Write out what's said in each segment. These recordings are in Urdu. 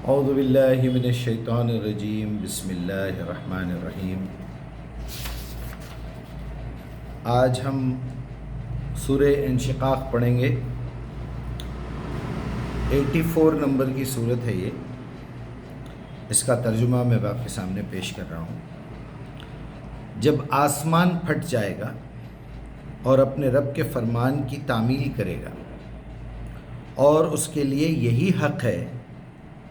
اعوذ باللہ من الشیطان الرجیم بسم اللہ الرحمن الرحیم۔ آج ہم سورہ انشقاق پڑھیں گے۔ 84 نمبر کی سورت ہے یہ۔ اس کا ترجمہ میں آپ کے سامنے پیش کر رہا ہوں۔ جب آسمان پھٹ جائے گا اور اپنے رب کے فرمان کی تعمیل کرے گا، اور اس کے لیے یہی حق ہے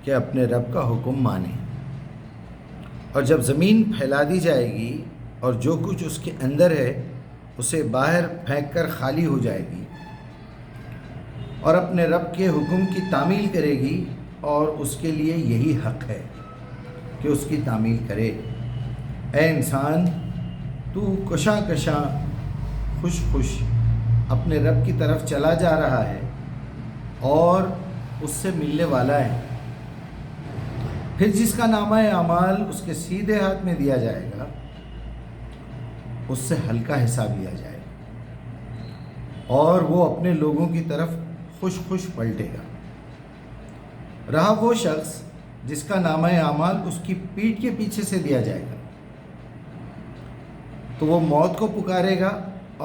کہ اپنے رب کا حکم مانے، اور جب زمین پھیلا دی جائے گی اور جو کچھ اس کے اندر ہے اسے باہر پھینک کر خالی ہو جائے گی، اور اپنے رب کے حکم کی تعمیل کرے گی، اور اس کے لیے یہی حق ہے کہ اس کی تعمیل کرے۔ اے انسان، تو کشاں کشاں خوش خوش اپنے رب کی طرف چلا جا رہا ہے اور اس سے ملنے والا ہے۔ پھر جس کا نامہ اعمال اس کے سیدھے ہاتھ میں دیا جائے گا، اس سے ہلکا حساب لیا جائے گا، اور وہ اپنے لوگوں کی طرف خوش خوش پلٹے گا۔ رہا وہ شخص جس کا نامہ اعمال اس کی پیٹھ کے پیچھے سے دیا جائے گا، تو وہ موت کو پکارے گا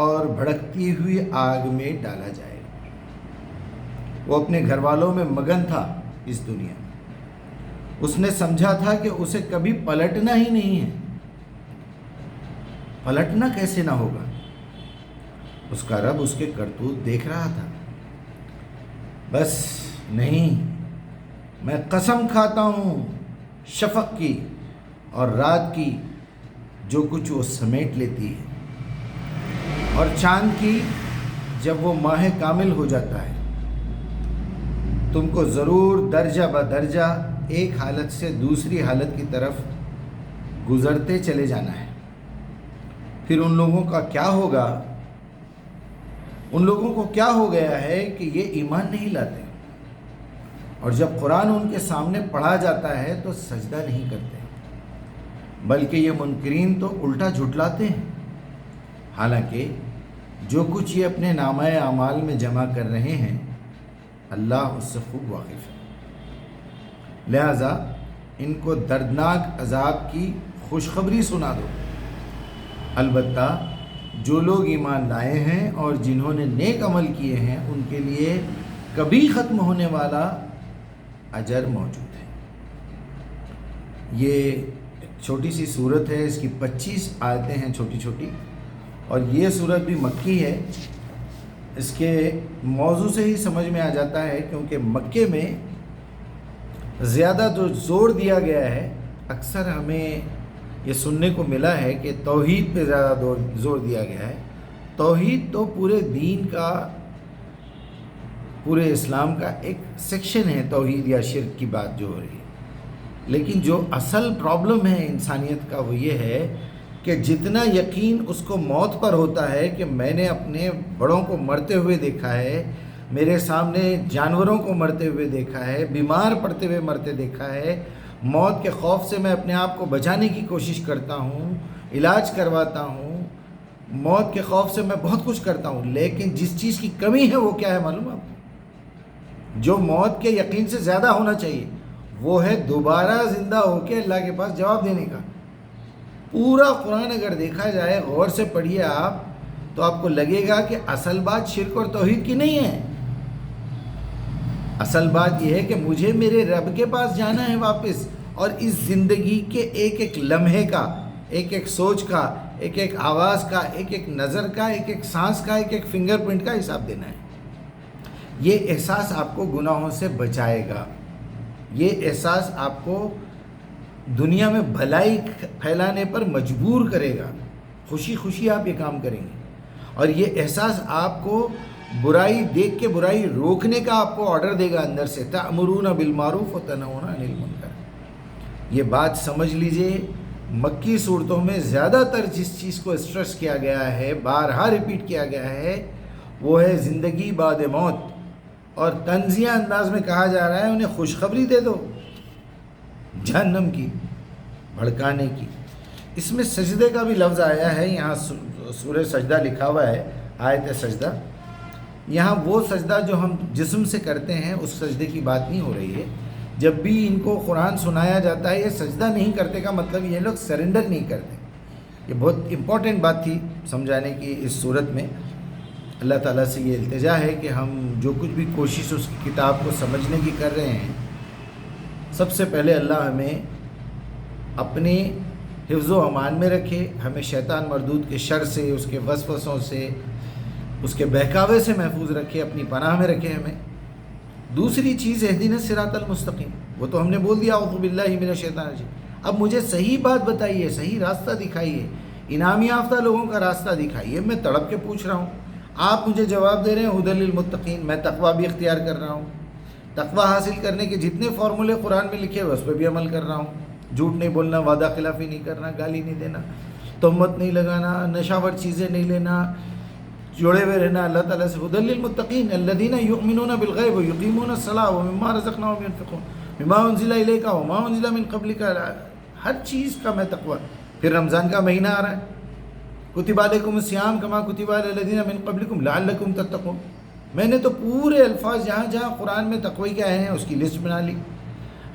اور بھڑکتی ہوئی آگ میں ڈالا جائے گا۔ وہ اپنے گھر والوں میں مگن تھا اس دنیا میں۔ اس نے سمجھا تھا کہ اسے کبھی پلٹنا ہی نہیں ہے۔ پلٹنا کیسے نہ ہوگا؟ اس کا رب اس کے کرتوت دیکھ رہا تھا۔ بس نہیں، میں قسم کھاتا ہوں شفق کی اور رات کی، جو کچھ وہ سمیٹ لیتی ہے، اور چاند کی جب وہ ماہ کامل ہو جاتا ہے۔ تم کو ضرور درجہ بدرجہ ایک حالت سے دوسری حالت کی طرف گزرتے چلے جانا ہے۔ پھر ان لوگوں کا کیا ہوگا؟ ان لوگوں کو کیا ہو گیا ہے کہ یہ ایمان نہیں لاتے، اور جب قرآن ان کے سامنے پڑھا جاتا ہے تو سجدہ نہیں کرتے، بلکہ یہ منکرین تو الٹا جھٹلاتے ہیں، حالانکہ جو کچھ یہ اپنے نامہ اعمال میں جمع کر رہے ہیں اللہ اس سے خوب واقف ہے۔ لہذا ان کو دردناک عذاب کی خوشخبری سنا دو۔ البتہ جو لوگ ایمان لائے ہیں اور جنہوں نے نیک عمل کیے ہیں، ان کے لیے کبھی ختم ہونے والا اجر موجود ہے۔ یہ ایک چھوٹی سی سورت ہے، اس کی 25 آیتیں ہیں چھوٹی چھوٹی، اور یہ سورت بھی مکی ہے۔ اس کے موضوع سے ہی سمجھ میں آ جاتا ہے، کیونکہ مکے میں زیادہ جو زور دیا گیا ہے، اکثر ہمیں یہ سننے کو ملا ہے کہ توحید پہ زیادہ زور دیا گیا ہے۔ توحید تو پورے دین کا، پورے اسلام کا ایک سیکشن ہے، توحید یا شرک کی بات جو ہو رہی ہے، لیکن جو اصل پرابلم ہے انسانیت کا وہ یہ ہے کہ جتنا یقین اس کو موت پر ہوتا ہے کہ میں نے اپنے بڑوں کو مرتے ہوئے دیکھا ہے، میرے سامنے جانوروں کو مرتے ہوئے دیکھا ہے، بیمار پڑتے ہوئے مرتے دیکھا ہے، موت کے خوف سے میں اپنے آپ کو بچانے کی کوشش کرتا ہوں، علاج کرواتا ہوں، موت کے خوف سے میں بہت کچھ کرتا ہوں، لیکن جس چیز کی کمی ہے وہ کیا ہے معلوم آپ کو؟ جو موت کے یقین سے زیادہ ہونا چاہیے وہ ہے دوبارہ زندہ ہو کے اللہ کے پاس جواب دینے کا۔ پورا قرآن اگر دیکھا جائے، غور سے پڑھیے آپ، تو آپ کو لگے گا کہ اصل بات شرک اور توحید کی نہیں ہے۔ اصل بات یہ ہے کہ مجھے میرے رب کے پاس جانا ہے واپس، اور اس زندگی کے ایک ایک لمحے کا، ایک ایک سوچ کا، ایک ایک آواز کا، ایک ایک نظر کا، ایک ایک سانس کا، ایک ایک فنگر پرنٹ کا حساب دینا ہے۔ یہ احساس آپ کو گناہوں سے بچائے گا، یہ احساس آپ کو دنیا میں بھلائی پھیلانے پر مجبور کرے گا، خوشی خوشی آپ یہ کام کریں گے، اور یہ احساس آپ کو برائی دیکھ کے برائی روکنے کا آپ کو آرڈر دے گا اندر سے، تأمرون بالمعروف وتنہون عن المنکر۔ یہ بات سمجھ لیجئے، مکی صورتوں میں زیادہ تر جس چیز کو اسٹریس کیا گیا ہے، بارہا ریپیٹ کیا گیا ہے، وہ ہے زندگی بعد موت، اور طنزیہ انداز میں کہا جا رہا ہے انہیں خوشخبری دے دو جہنم کی، بھڑکانے کی۔ اس میں سجدے کا بھی لفظ آیا ہے، یہاں سورہ سجدہ لکھا ہوا ہے، آیت سجدہ۔ یہاں وہ سجدہ جو ہم جسم سے کرتے ہیں اس سجدے کی بات نہیں ہو رہی ہے، جب بھی ان کو قرآن سنایا جاتا ہے یہ سجدہ نہیں کرتے کا مطلب یہ لوگ سرنڈر نہیں کرتے. یہ بہت امپورٹنٹ بات تھی سمجھانے کی اس صورت میں. اللہ تعالیٰ سے یہ التجا ہے کہ ہم جو کچھ بھی کوشش اس کی کتاب کو سمجھنے کی کر رہے ہیں، سب سے پہلے اللہ ہمیں اپنے حفظ و امان میں رکھے، ہمیں شیطان مردود کے شر سے، اس کے وسوسوں سے، اس کے بہکاوے سے محفوظ رکھے، اپنی پناہ میں رکھے ہمیں. دوسری چیز اہدنا الصراط المستقیم، وہ تو ہم نے بول دیا اعوذ باللہ من الشیطان الرجیم. اب مجھے صحیح بات بتائیے، صحیح راستہ دکھائیے، انعام یافتہ لوگوں کا راستہ دکھائیے. میں تڑپ کے پوچھ رہا ہوں، آپ مجھے جواب دے رہے ہیں ہدی للمتقین. میں تقویٰ بھی اختیار کر رہا ہوں، تقویٰ حاصل کرنے کے جتنے فارمولے قرآن میں لکھے ہوئے اس پہ بھی عمل کر رہا ہوں. جھوٹ نہیں بولنا، وعدہ خلافی نہیں کرنا، گالی نہیں دینا، تہمت نہیں لگانا، نشاور چیزیں نہیں لینا، جڑے ہوئے رہنا اللہ تعالیٰ سے. ہدی للمتقین الذین یؤمنون بالغیب ویقیمون الصلاۃ ومما رزقناہم ینفقون مما انزل الیک وما انزل من قبلک. ہر چیز کا میں تقویٰ. پھر رمضان کا مہینہ آ رہا ہے، کتب علیکم الصیام کما کتب علی الذین من قبلکم لعلکم تتقون. میں نے تو پورے الفاظ جہاں جہاں قرآن میں تقوی کے آئے ہیں اس کی لسٹ بنا لی.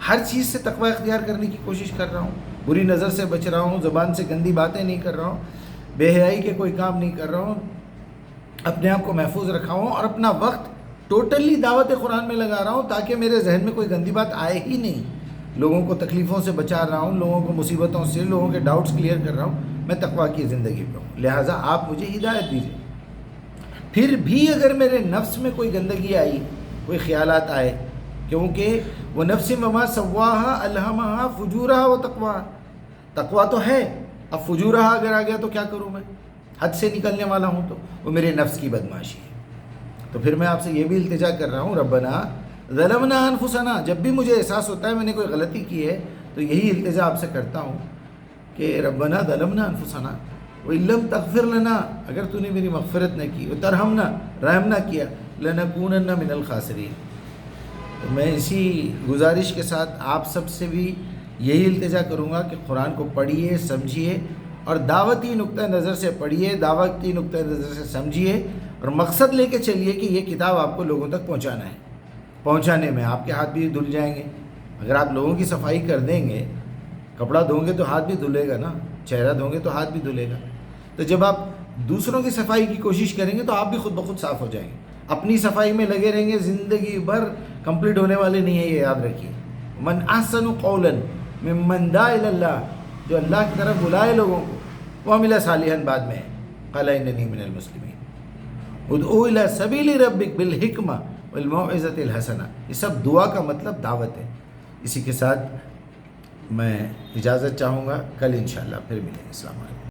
ہر چیز سے تقوی اختیار کرنے کی کوشش کر رہا ہوں، بری نظر سے بچ رہا ہوں، زبان سے گندی باتیں نہیں کر رہا ہوں، بے حیائی کے کوئی کام نہیں کر رہا ہوں، اپنے آپ کو محفوظ رکھا ہوں اور اپنا وقت ٹوٹلی دعوت قرآن میں لگا رہا ہوں تاکہ میرے ذہن میں کوئی گندی بات آئے ہی نہیں. لوگوں کو تکلیفوں سے بچا رہا ہوں، لوگوں کو مصیبتوں سے، لوگوں کے ڈاؤٹس کلیئر کر رہا ہوں. میں تقویٰ کی زندگی پہ ہوں، لہٰذا آپ مجھے ہدایت دیجیے. پھر بھی اگر میرے نفس میں کوئی گندگی آئی، کوئی خیالات آئے، کیونکہ وہ نفس وما سواہا الہمہا فجورہا و تقواہا. تقویٰ تو ہے، اب فجورہا اگر آ گیا تو کیا کروں میں؟ حد سے نکلنے والا ہوں تو وہ میرے نفس کی بدماشی ہے. تو پھر میں آپ سے یہ بھی التجا کر رہا ہوں ربنا ظلمنا انفسنا. جب بھی مجھے احساس ہوتا ہے میں نے کوئی غلطی کی ہے تو یہی التجا آپ سے کرتا ہوں کہ ربنا ظلمنا انفسنا وَإِن لَّمْ تَغْفِرْ لَنَا، اگر تو نے میری مغفرت نہ کی، وَتَرْحَمْنَا، رحم نہ کیا، لَنَكُونَنَّ مِنَ الْخَاسِرِينَ. تو میں اسی گزارش کے ساتھ آپ سب سے بھی یہی التجا کروں گا کہ قرآن کو پڑھیے، سمجھیے اور دعوتی نقطہ نظر سے پڑھیے، دعوتی نقطہ نظر سے سمجھیے اور مقصد لے کے چلیے کہ یہ کتاب آپ کو لوگوں تک پہنچانا ہے. پہنچانے میں آپ کے ہاتھ بھی دھل جائیں گے. اگر آپ لوگوں کی صفائی کر دیں گے، کپڑا دھوں گے تو ہاتھ بھی دھلے گا نا، چہرہ دھوں گے تو ہاتھ بھی دھلے گا. تو جب آپ دوسروں کی صفائی کی کوشش کریں گے تو آپ بھی خود بخود صاف ہو جائیں گے. اپنی صفائی میں لگے رہیں گے، زندگی بھر کمپلیٹ ہونے والے نہیں ہیں، یہ یاد رکھیے. من احسن قولا ممن دعا الی اللہ، جو اللہ کی طرف بلائے لوگوں کو، وعمل صالحا بعد میں قال اننی من المسلمین. ادعو الی سبیل ربک بالحکمہ والموعظۃ الحسنہ. یہ سب دعا کا مطلب دعوت ہے. اسی کے ساتھ میں اجازت چاہوں گا، کل انشاءاللہ پھر ملیں گے. السلام علیکم.